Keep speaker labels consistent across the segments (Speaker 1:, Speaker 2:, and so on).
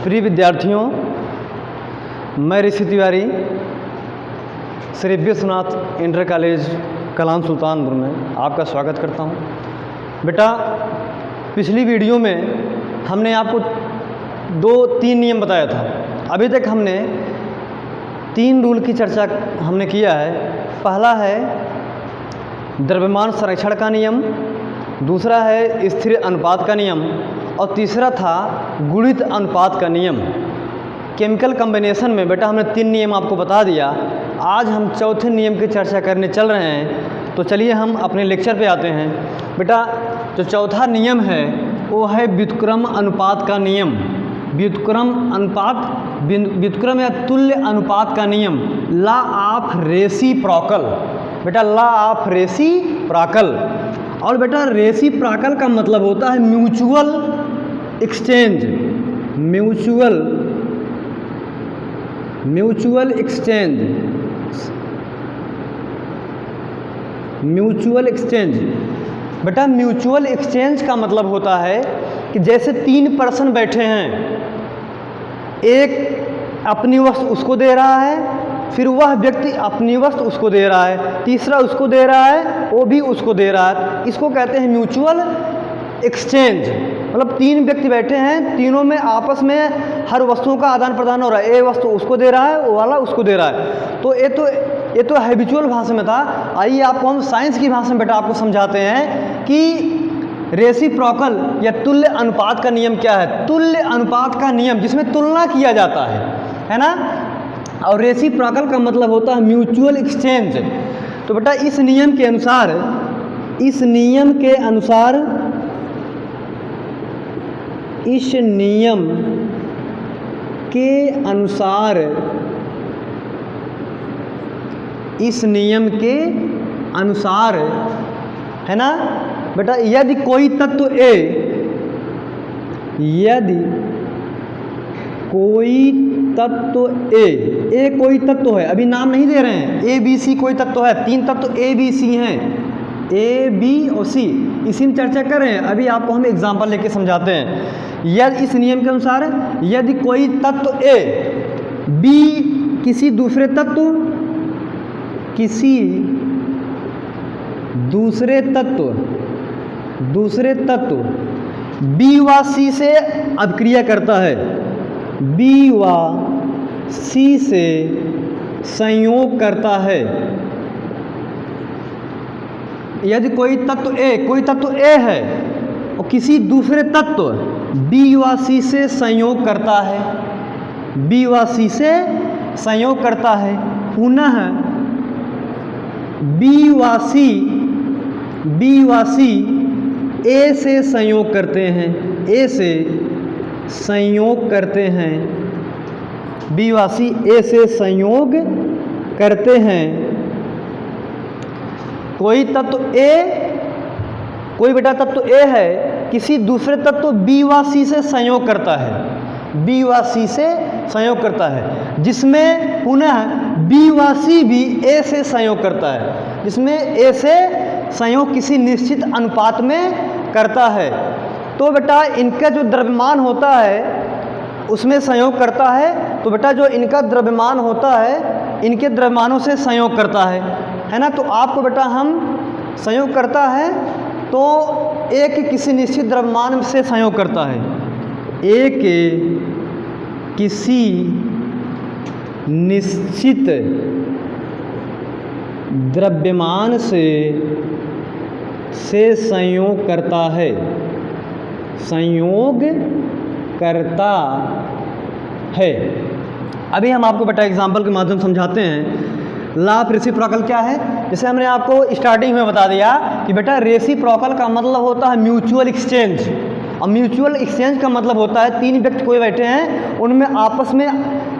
Speaker 1: प्रिय विद्यार्थियों, मैं ऋषि तिवारी श्री विश्वनाथ इंटर कॉलेज कलाम सुल्तानपुर में आपका स्वागत करता हूं। बेटा, पिछली वीडियो में हमने आपको 2-3 नियम बताया था। अभी तक हमने 3 रूल की चर्चा हमने किया है। पहला है द्रव्यमान संरक्षण का नियम, दूसरा है स्थिर अनुपात का नियम और तीसरा था गुणित अनुपात का नियम। केमिकल कॉम्बिनेशन में बेटा हमने 3 नियम आपको बता दिया। आज हम चौथे नियम की चर्चा करने चल रहे हैं, तो चलिए हम अपने लेक्चर पे आते हैं। बेटा, जो चौथा नियम है वो है व्युत्क्रम अनुपात का नियम। व्युत्क्रम या तुल्य अनुपात का नियम, लॉ ऑफ रेसिप्रोकल। बेटा, लॉ ऑफ रेसिप्रोकल। और बेटा, रेसिप्रोकल का मतलब होता है म्यूचुअल एक्सचेंज। Mutual exchange. बेटा, म्यूचुअल एक्सचेंज का मतलब होता है कि जैसे 3 पर्सन बैठे हैं, एक अपनी वस्तु उसको दे रहा है, फिर वह व्यक्ति अपनी वस्तु उसको दे रहा है, तीसरा उसको दे रहा है, वो भी उसको दे रहा है। इसको कहते हैं म्यूचुअल एक्सचेंज। मतलब 3 व्यक्ति बैठे हैं, तीनों में आपस में हर वस्तुओं का आदान प्रदान हो रहा है। ये वस्तु उसको दे रहा है, वो वाला उसको दे रहा है। तो ये तो हैबिचुअल भाषा में था। आइए आपको हम साइंस की भाषा में बेटा आपको समझाते हैं कि रेसिप्रोकल या तुल्य अनुपात का नियम क्या है। तुल्य अनुपात का नियम जिसमें तुलना किया जाता है ना। और रेसिप्रोकल का मतलब होता है म्यूचुअल एक्सचेंज। तो बेटा, इस नियम के अनुसार इस नियम के अनुसार है ना बेटा, यदि कोई तत्व ए कोई तत्व है, अभी नाम नहीं दे रहे हैं, ए बी सी कोई तत्व है, 3 तत्व ए बी सी हैं, ए बी और सी, इसी में चर्चा कर रहे हैं। अभी आपको हम एग्जांपल लेके समझाते हैं। यदि इस नियम के अनुसार यदि कोई तत्व ए बी किसी दूसरे तत्व बी व सी से अभिक्रिया करता है, बी व सी से संयोग करता है। यदि कोई तत्व ए है और किसी दूसरे तत्व बी व सी से संयोग करता है, पुनः बी व सी ए से संयोग करते हैं, बी व सी ए से संयोग करते हैं। कोई बेटा तत्व ए है, किसी दूसरे तत्व बी व सी से संयोग करता है, जिसमें पुनः बी व सी भी ए से संयोग करता है, जिसमें ए से संयोग किसी निश्चित अनुपात में करता है। तो बेटा, इनका जो द्रव्यमान होता है उसमें संयोग करता है। तो बेटा, जो इनका द्रव्यमान होता है इनके द्रव्यमानों से संयोग करता है ना। तो आपको बेटा हम संयोग करता है तो एक किसी निश्चित द्रव्यमान से संयोग करता है, एक किसी निश्चित द्रव्यमान से संयोग करता है। अभी हम आपको बेटा एग्जाम्पल के माध्यम से समझाते हैं। लॉ ऑफ रेसिप्रोकल क्या है। जैसे हमने आपको स्टार्टिंग में बता दिया कि बेटा रेसिप्रोकल का मतलब होता है म्यूचुअल एक्सचेंज। और म्यूचुअल एक्सचेंज का मतलब होता है 3 व्यक्ति कोई बैठे हैं, उनमें आपस में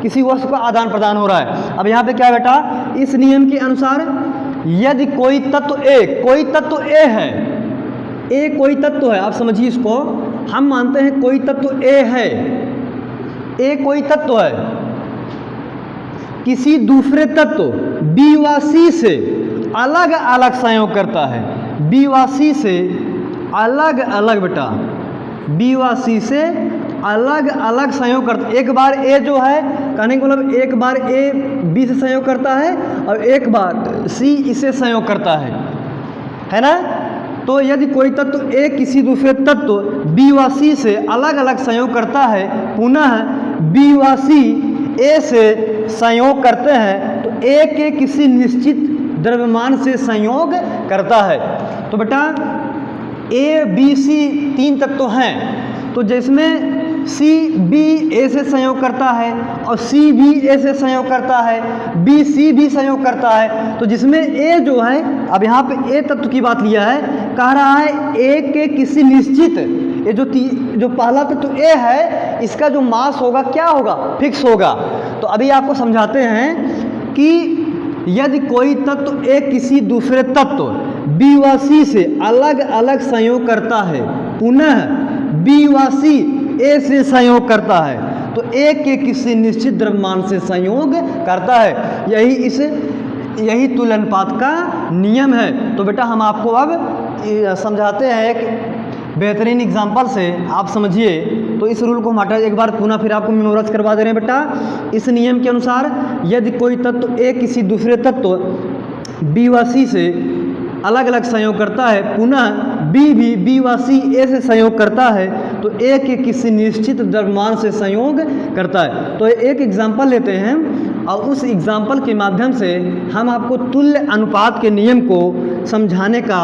Speaker 1: किसी वस्तु का आदान प्रदान हो रहा है। अब यहाँ पे क्या है बेटा, इस नियम के अनुसार यदि कोई तत्व ए है, ए कोई तत्व है, आप समझिए इसको, हम मानते हैं कोई तत्व ए है, ए कोई तत्व है, किसी दूसरे तत्व बी व सी से अलग अलग संयोग करता है, बी व सी से अलग अलग बेटा, बी व सी से अलग अलग संयोग करता, एक बार ए जो है कहने का मतलब एक बार ए बी से संयोग करता है और एक बार सी इसे संयोग करता है ना। तो यदि कोई तत्व ए किसी दूसरे तत्व बी व सी से अलग अलग संयोग करता है, पुनः बी व सी ए से संयोग करते हैं, तो ए के किसी निश्चित द्रव्यमान से संयोग करता है। तो बेटा ए बी सी तीन तत्व हैं, तो जिसमें सी बी ए से संयोग करता है और सी बी ए से संयोग करता है, बी सी भी संयोग करता है, तो जिसमें ए जो है, अब यहाँ पे ए तत्व की बात लिया है, कह रहा है ए के किसी निश्चित, ये जो पहला तत्व ए है इसका जो मास होगा क्या होगा, फिक्स होगा। तो अभी आपको समझाते हैं कि यदि कोई तत्व ए किसी दूसरे तत्व बी व सी से अलग अलग संयोग करता है, पुनः बी व सी ए से संयोग करता है, तो ए के किसी निश्चित द्रव्यमान से संयोग करता है। यही तुल्य अनुपात का नियम है। तो बेटा हम आपको अब समझाते हैं एक बेहतरीन एग्जाम्पल से, आप समझिए। तो इस रूल को हम हटा एक बार पुनः फिर आपको मेमोराइज करवा दे रहे हैं बेटा। इस नियम के अनुसार यदि कोई तत्व ए किसी दूसरे तत्व बी व सी से अलग अलग संयोग करता है, पुनः बी भी बी व सी ए से संयोग करता है, तो ए के किसी निश्चित द्रव्यमान से संयोग करता है। तो एक एग्जाम्पल लेते हैं और उस एग्जाम्पल के माध्यम से हम आपको तुल्य अनुपात के नियम को समझाने का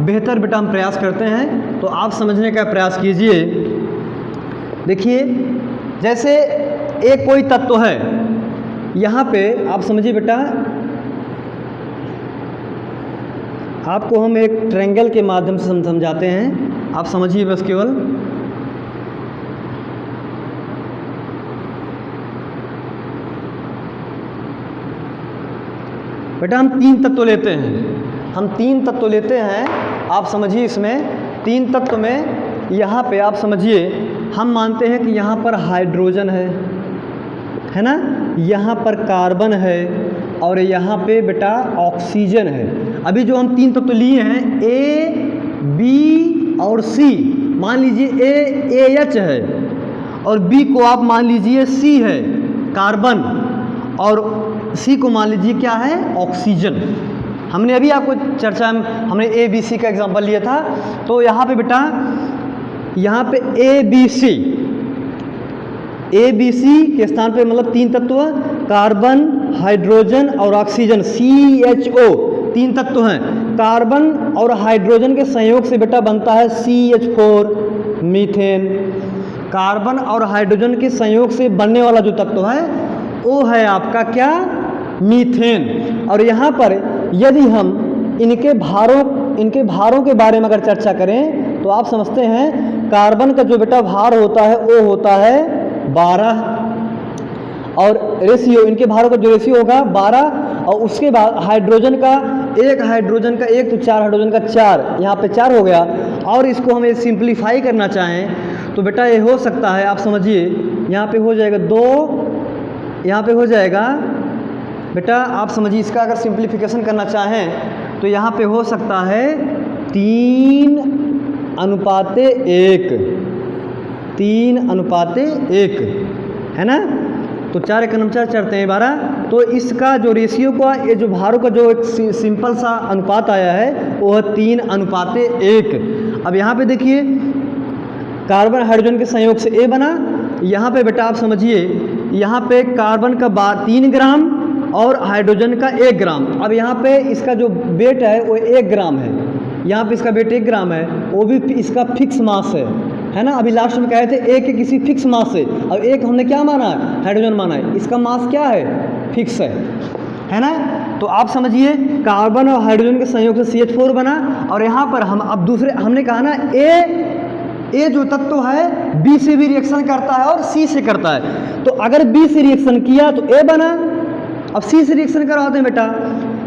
Speaker 1: बेहतर बेटा हम प्रयास करते हैं। तो आप समझने का प्रयास कीजिए। देखिए, जैसे एक कोई तत्व है, यहाँ पे आप समझिए बेटा, आपको हम एक ट्रायंगल के माध्यम से समझाते हैं, आप समझिए बस केवल। बेटा हम तीन तत्व लेते हैं, आप समझिए। इसमें तीन तत्व में यहाँ पे आप समझिए, हम मानते हैं कि यहाँ पर हाइड्रोजन है ना, यहाँ पर कार्बन है और यहाँ पे बेटा ऑक्सीजन है। अभी जो हम तीन तत्व लिए हैं ए बी और सी, मान लीजिए ए एच है और बी को आप मान लीजिए सी है कार्बन, और सी को मान लीजिए क्या है, ऑक्सीजन। हमने अभी आपको चर्चा में हमने ए बी सी का एग्जांपल लिया था। तो यहाँ पे बेटा, यहाँ पे ए बी सी के स्थान पे मतलब तीन तत्व, कार्बन, हाइड्रोजन और ऑक्सीजन, CHO तीन तत्व हैं। कार्बन और हाइड्रोजन के संयोग से बेटा बनता है CH4 मीथेन। कार्बन और हाइड्रोजन के संयोग से बनने वाला जो तत्व है वो है आपका क्या, मीथेन। और यहाँ पर यदि हम इनके भारों के बारे में अगर चर्चा करें तो आप समझते हैं कार्बन का जो बेटा भार होता है वो होता है 12, और रेशियो, इनके भारों का जो रेशियो होगा 12, और उसके बाद हाइड्रोजन का एक तो 4 हाइड्रोजन का 4, यहाँ पे 4 हो गया। और इसको हमें सिंप्लीफाई करना चाहें तो बेटा ये हो सकता है, आप समझिए, यहाँ पे हो जाएगा 2, यहाँ पे हो जाएगा बेटा, आप समझिए, इसका अगर सिंप्लीफिकेशन करना चाहें तो यहाँ पे हो सकता है 3:1 है ना। तो 4 एक 4 चढ़ते हैं 12। तो इसका जो रेशियो का, ये जो भारों का जो एक सिंपल सा अनुपात आया है वो है 3:1। अब यहाँ पे देखिए, कार्बन हाइड्रोजन के संयोग से ए बना। यहाँ पे बेटा आप समझिए, यहाँ पे कार्बन का 3 ग्राम और हाइड्रोजन का 1 ग्राम। अब यहाँ पे इसका जो वेट है वो 1 ग्राम है, यहाँ पे इसका वेट 1 ग्राम है, वो भी इसका फिक्स मास है ना। अभी लास्ट में कहे थे ए के किसी फिक्स मास से, अब एक हमने क्या माना है, हाइड्रोजन माना है, इसका मास क्या है, फिक्स है ना। तो आप समझिए, कार्बन और हाइड्रोजन के संयोग से CH4 बना। और यहाँ पर हम अब दूसरे हमने कहा ना, ए जो तत्व है बी से भी रिएक्शन करता है और सी से करता है। तो अगर बी से रिएक्शन किया तो ए बना, अब सी से रिएक्शन करवाते हैं बेटा।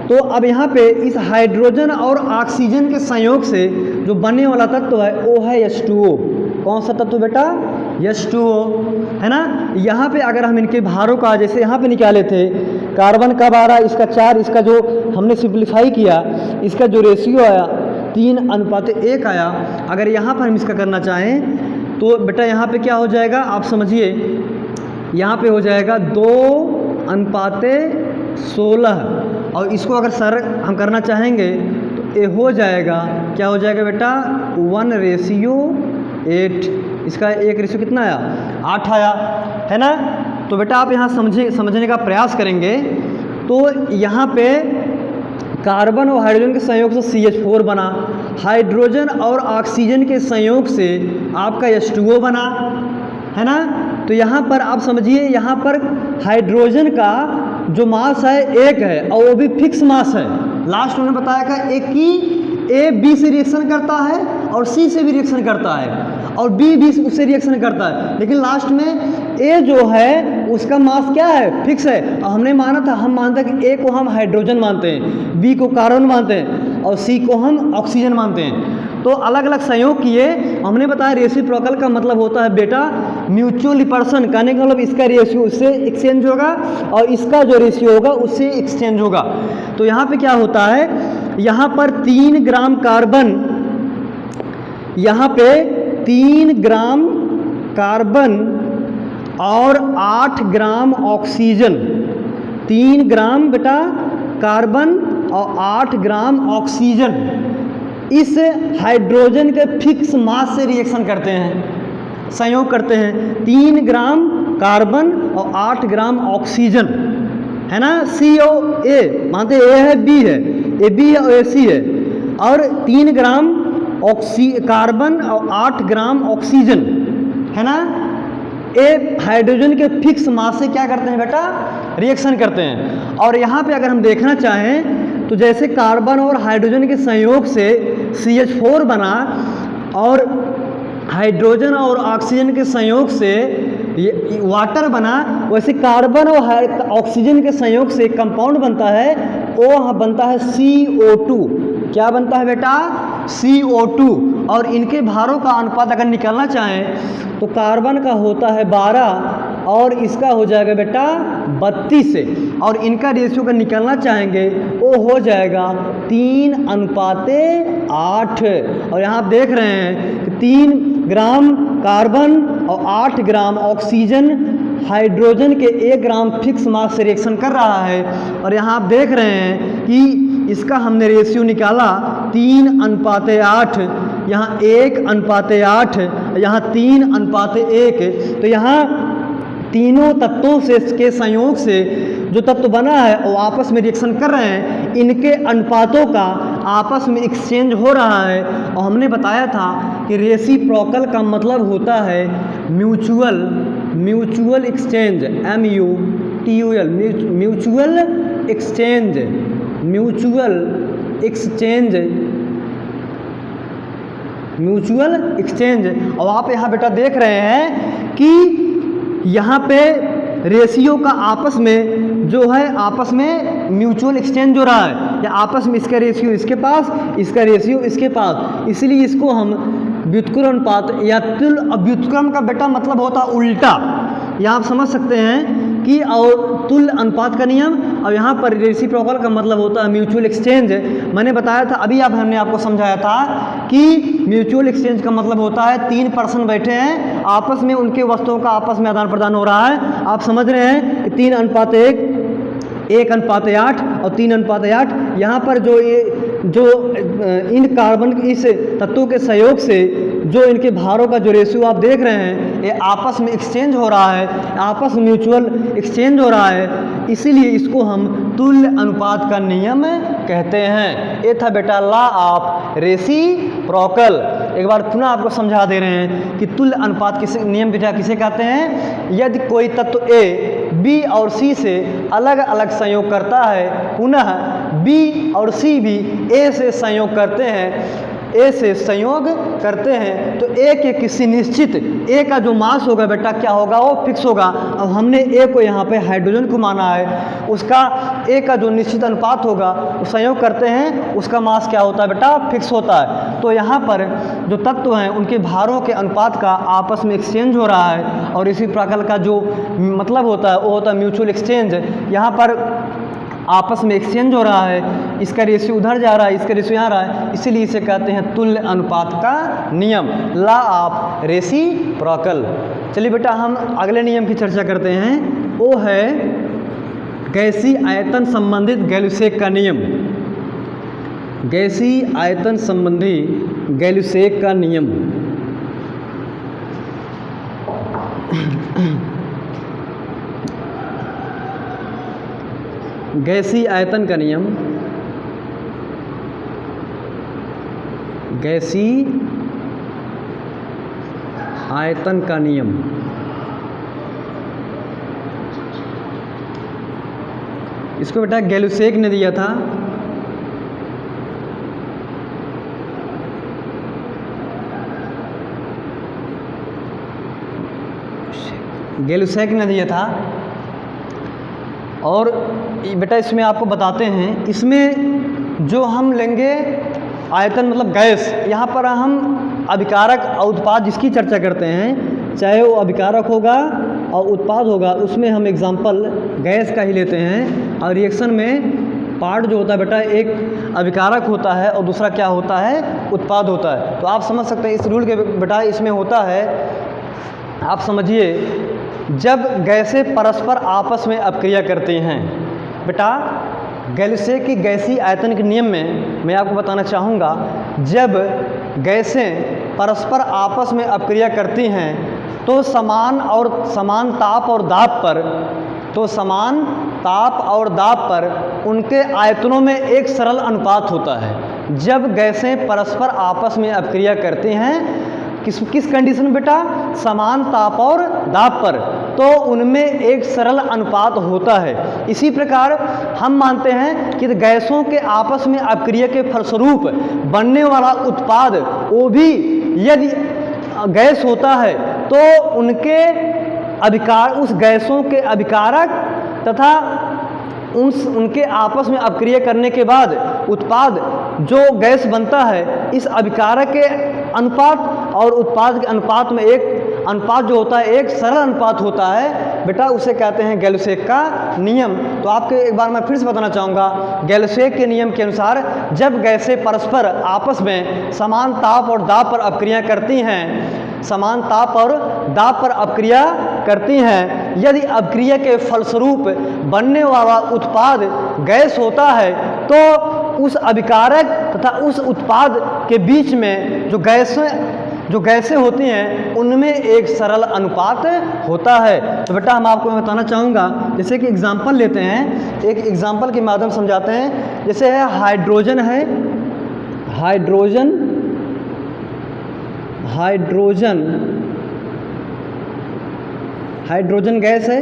Speaker 1: तो अब यहाँ पे इस हाइड्रोजन और ऑक्सीजन के संयोग से जो बनने वाला तत्व है वो है H2O। कौन सा तत्व बेटा, H2O, है ना। यहाँ पे अगर हम इनके भारों का जैसे यहाँ पे निकाले थे, कार्बन का 12, इसका 4, इसका जो हमने सिंप्लीफाई किया, इसका जो रेशियो आया 3:1 आया। अगर यहाँ पर हम इसका करना चाहें तो बेटा यहाँ पे क्या हो जाएगा आप समझिए, यहाँ पे हो जाएगा 2:16 और इसको अगर सर हम करना चाहेंगे तो ये हो जाएगा, क्या हो जाएगा बेटा 1:8। इसका 1 कितना आया 8 आया है ना। तो बेटा आप यहाँ समझने का प्रयास करेंगे तो यहाँ पे कार्बन और हाइड्रोजन के संयोग से CH4 बना, हाइड्रोजन और ऑक्सीजन के संयोग से आपका H2O बना, है ना। तो यहाँ पर आप समझिए, यहाँ पर हाइड्रोजन का जो मास है 1 है और वो भी फिक्स मास है। लास्ट में बताया था एक ही A B से रिएक्शन करता है और C से भी रिएक्शन करता है और B उससे रिएक्शन करता है, लेकिन लास्ट में A जो है उसका मास क्या है फिक्स है। और हमने माना था, हम मानते हैं कि A को हम हाइड्रोजन मानते हैं, B को कार्बन मानते हैं और C को हम ऑक्सीजन मानते हैं। तो अलग अलग संयोग किए। हमने बताया रेसिप्रोकल का मतलब होता है बेटा म्यूचुअल रिपल्सन, कहने का मतलब इसका रेशियो उससे एक्सचेंज होगा और इसका जो रेशियो होगा उससे एक्सचेंज होगा। तो यहाँ पे क्या होता है, यहाँ पर 3 ग्राम कार्बन, यहाँ पे 3 ग्राम कार्बन और 8 ग्राम ऑक्सीजन, 3 ग्राम बेटा कार्बन और 8 ग्राम ऑक्सीजन इस हाइड्रोजन के फिक्स मास से रिएक्शन करते हैं, संयोग करते हैं। 3 ग्राम कार्बन और 8 ग्राम ऑक्सीजन, है ना। COA मानते A है B है, AB है और AC है, और 3 ग्राम कार्बन और 8 ग्राम ऑक्सीजन, है ना। ए हाइड्रोजन के फिक्स मास से क्या करते हैं बेटा रिएक्शन करते हैं। और यहाँ पे अगर हम देखना चाहें तो जैसे कार्बन और हाइड्रोजन के संयोग से CH4 बना और हाइड्रोजन और ऑक्सीजन के संयोग से ये वाटर बना, वैसे कार्बन और ऑक्सीजन के संयोग से कंपाउंड बनता है, वो बनता है CO2। क्या बनता है बेटा CO2। और इनके भारों का अनुपात अगर निकालना चाहें तो कार्बन का होता है 12 और इसका हो जाएगा बेटा 32 और इनका रेशियो का निकालना चाहेंगे वो हो जाएगा 3:8। और यहाँ आप देख रहे हैं कि 3 ग्राम कार्बन और 8 ग्राम ऑक्सीजन हाइड्रोजन के 1 ग्राम फिक्स मास से रिएक्शन कर रहा है। और यहाँ आप देख रहे हैं कि इसका हमने रेशियो निकाला 3:8, यहाँ 1:8, यहाँ 3:1। तो यहाँ तीनों तत्वों से के संयोग से जो तत्व बना है वो आपस में रिएक्शन कर रहे हैं, इनके अनुपातों का आपस में एक्सचेंज हो रहा है। और हमने बताया था कि रेसिप्रोकल का मतलब होता है mutual exchange, MUTUL mutual exchange. और आप यहाँ बेटा देख रहे हैं कि यहाँ पे रेशियो का आपस में जो है आपस में म्यूचुअल एक्सचेंज हो रहा है, या आपस में इसका रेशियो इसके पास, इसका रेशियो इसके पास, इसलिए इसको हम व्युत्क्रम अनुपात या तुल। व्युत्क्रम का बेटा मतलब होता है उल्टा, यहाँ आप समझ सकते हैं कि और तुल अनुपात का नियम, और यहाँ पर रेसिप्रोकल का मतलब होता है म्यूचुअल एक्सचेंज। मैंने बताया था अभी, हमने आपको समझाया था कि म्यूचुअल एक्सचेंज का मतलब होता है 3 पर्सन बैठे हैं, आपस में उनके वस्तुओं का आपस में आदान प्रदान हो रहा है। आप समझ रहे हैं कि 3:1, 1:8 और 3:8। यहाँ पर जो इन कार्बन इस तत्वों के सहयोग से जो इनके भारों का जो रेशियो आप देख रहे हैं ये आपस में एक्सचेंज हो रहा है, आपस में म्यूचुअल एक्सचेंज हो रहा है, इसीलिए इसको हम तुल्य अनुपात का नियम कहते हैं। ये था बेटा लॉ ऑफ रेसिप्रोकल। एक बार पुनः आपको समझा दे रहे हैं कि तुल्य अनुपात किसे नियम बेटा किसे कहते हैं। यदि कोई तत्व A B और C से अलग अलग संयोग करता है, पुनः B और C भी A से संयोग करते हैं, तो A के किसी निश्चित A का जो मास होगा बेटा क्या होगा वो फिक्स होगा। अब हमने A को यहाँ पे हाइड्रोजन को माना है, उसका A का जो निश्चित अनुपात होगा वो संयोग करते हैं, उसका मास क्या होता है बेटा फिक्स होता है। तो यहाँ पर जो तत्व हैं उनके भारों के अनुपात का आपस में एक्सचेंज हो रहा है, और इसी प्रकार का जो मतलब होता है वो होता है म्यूचुअल एक्सचेंज। यहाँ पर आपस में एक्सचेंज हो रहा है, इसका रेशियो उधर जा रहा है, इसका रेशियो यहाँ रहा है, इसीलिए इसे कहते हैं तुल्य अनुपात का नियम, लॉ ऑफ रेसिप्रोकल। चलिए बेटा हम अगले नियम की चर्चा करते हैं, वो है गैसीय आयतन संबंधित गैलुसेक का नियम। गैसीय आयतन संबंधी गैलुसेक का नियम। गैसीय आयतन का नियम, गैसीय आयतन का नियम। इसको बेटा गैलुसेक ने दिया था। गैलुसेक ने दिया था। और बेटा इसमें आपको बताते हैं, इसमें जो हम लेंगे आयतन मतलब गैस, यहाँ पर हम अभिकारक और उत्पाद जिसकी चर्चा करते हैं, चाहे वो अभिकारक होगा और उत्पाद होगा, उसमें हम एग्जाम्पल गैस का ही लेते हैं। और रिएक्शन में पार्ट जो होता है बेटा एक अभिकारक होता है और दूसरा क्या होता है, उत्पाद होता है। तो आप समझ सकते हैं इस रूल के बेटा इसमें होता है, आप समझिए जब गैसें परस्पर आपस में अपक्रिया करती हैं बेटा, गैलुसेक की गैसीय आयतन के नियम में मैं आपको बताना चाहूँगा, जब गैसें परस्पर आपस में अपक्रिया करती हैं तो समान ताप और दाब पर, तो समान ताप और दाब पर उनके आयतनों में एक सरल अनुपात होता है। जब गैसें परस्पर आपस में अपक्रिया करती हैं किस कंडीशन में बेटा, समान ताप और दाब पर, तो उनमें एक सरल अनुपात होता है। इसी प्रकार हम मानते हैं कि गैसों के आपस में अपक्रिया के फलस्वरूप बनने वाला उत्पाद वो भी यदि गैस होता है तो उस गैसों के अभिकारक तथा उनके आपस में अपक्रिया करने के बाद उत्पाद जो गैस बनता है, इस अभिकारक के अनुपात और उत्पाद के अनुपात में एक अनुपात जो होता है, एक सरल अनुपात होता है बेटा, उसे कहते हैं गैलुसेक का नियम। तो आपको एक बार मैं फिर से बताना चाहूँगा, गैलुसेक के नियम के अनुसार जब गैसें परस्पर आपस में समान ताप और दाब पर अपक्रिया करती हैं, समान ताप और दाब पर अपक्रिया करती हैं, यदि अपक्रिया के फलस्वरूप बनने वाला उत्पाद गैस होता है तो उस अभिकारक तथा उस उत्पाद के बीच में जो गैसें होती हैं उनमें एक सरल अनुपात होता है। तो बेटा हम आपको मैं बताना चाहूँगा, जैसे कि एग्जाम्पल लेते हैं, एक एग्जाम्पल के माध्यम समझाते हैं। जैसे है हाइड्रोजन हाइड्रोजन गैस है,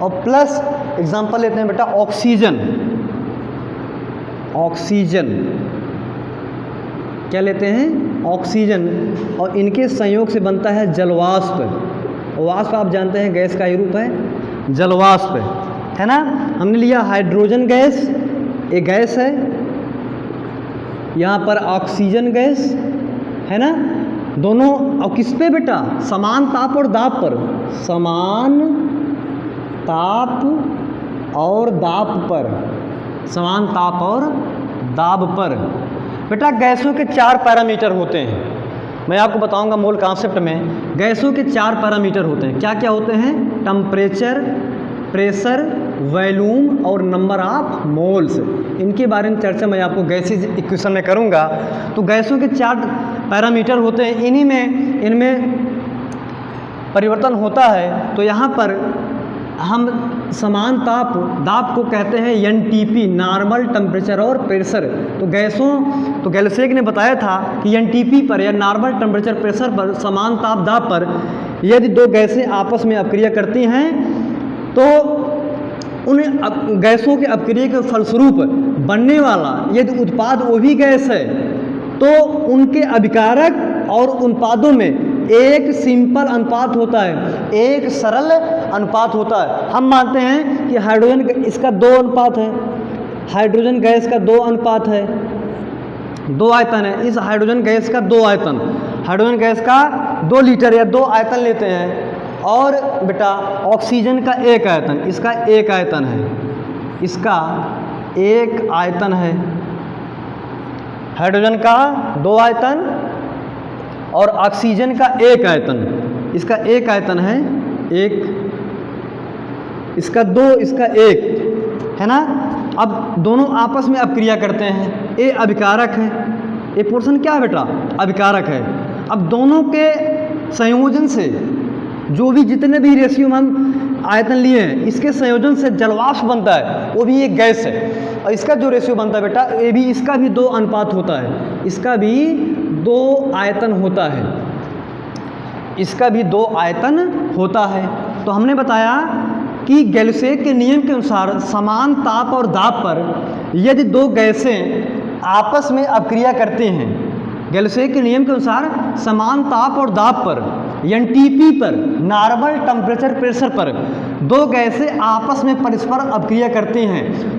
Speaker 1: और प्लस एग्जाम्पल लेते हैं बेटा ऑक्सीजन क्या लेते हैं, ऑक्सीजन, और इनके संयोग से बनता है जलवाष्प। वाष्प आप जानते हैं गैस का ही रूप है, जलवाष्प है ना। हमने लिया हाइड्रोजन गैस, एक गैस है, यहाँ पर ऑक्सीजन गैस है ना, दोनों, और किस पे बेटा, समान ताप और दाब पर, समान ताप और दाब पर, समान ताप और दाब पर। बेटा गैसों के 4 पैरामीटर होते हैं, मैं आपको बताऊंगा मोल कॉन्सेप्ट में। गैसों के 4 पैरामीटर होते हैं, क्या क्या होते हैं, टेम्परेचर, प्रेशर, वॉल्यूम और नंबर ऑफ मोल्स। इनके बारे में चर्चा मैं आपको गैसीय इक्वेशन में करूंगा। तो गैसों के 4 पैरामीटर होते हैं, इनमें परिवर्तन होता है। तो यहाँ पर हम समान ताप दाब को कहते हैं NTP, नॉर्मल टेम्परेचर और प्रेशर। तो गैलुसेक ने बताया था कि NTP पर या नॉर्मल टेम्परेचर प्रेशर पर, समान ताप दाब पर यदि 2 गैसें आपस में अपक्रिया करती हैं तो उन गैसों के अपक्रिया के फलस्वरूप बनने वाला यदि उत्पाद वो भी गैस है तो उनके अभिकारक और उत्पादों में एक सिंपल अनुपात होता है, एक सरल अनुपात होता है। हम मानते हैं कि हाइड्रोजन इसका 2 अनुपात है, हाइड्रोजन गैस का 2 अनुपात है, 2 आयतन है। इस हाइड्रोजन गैस का 2 आयतन, हाइड्रोजन गैस का 2 लीटर या 2 आयतन लेते हैं, और बेटा ऑक्सीजन का 1 आयतन, इसका 1 आयतन है, इसका एक आयतन है, हाइड्रोजन का 2 आयतन और ऑक्सीजन का 1 आयतन। इसका 1 आयतन है, 1, इसका 2, इसका 1 है ना। अब दोनों आपस में अपक्रिया करते हैं, ए अभिकारक है, ये पोर्शन क्या है बेटा, अभिकारक है। अब दोनों के संयोजन से जो भी जितने भी रेशियो में हम आयतन लिए हैं, इसके संयोजन से जलवाष्प बनता है, वो भी एक गैस है। और इसका जो रेशियो बनता है बेटा, ये भी, इसका भी 2 अनुपात होता है, इसका भी 2 आयतन होता है, इसका भी 2 आयतन होता है। तो हमने बताया कि गैल्यूसेक के नियम के अनुसार समान ताप और दाब पर यदि 2 गैसें आपस में अपक्रिया करते हैं, गैल्यूसेक के नियम के अनुसार समान ताप और दाब पर एनटीपी पर, नॉर्मल टेम्परेचर प्रेशर पर 2 गैसें आपस में परस्पर अपक्रिया करती हैं, तो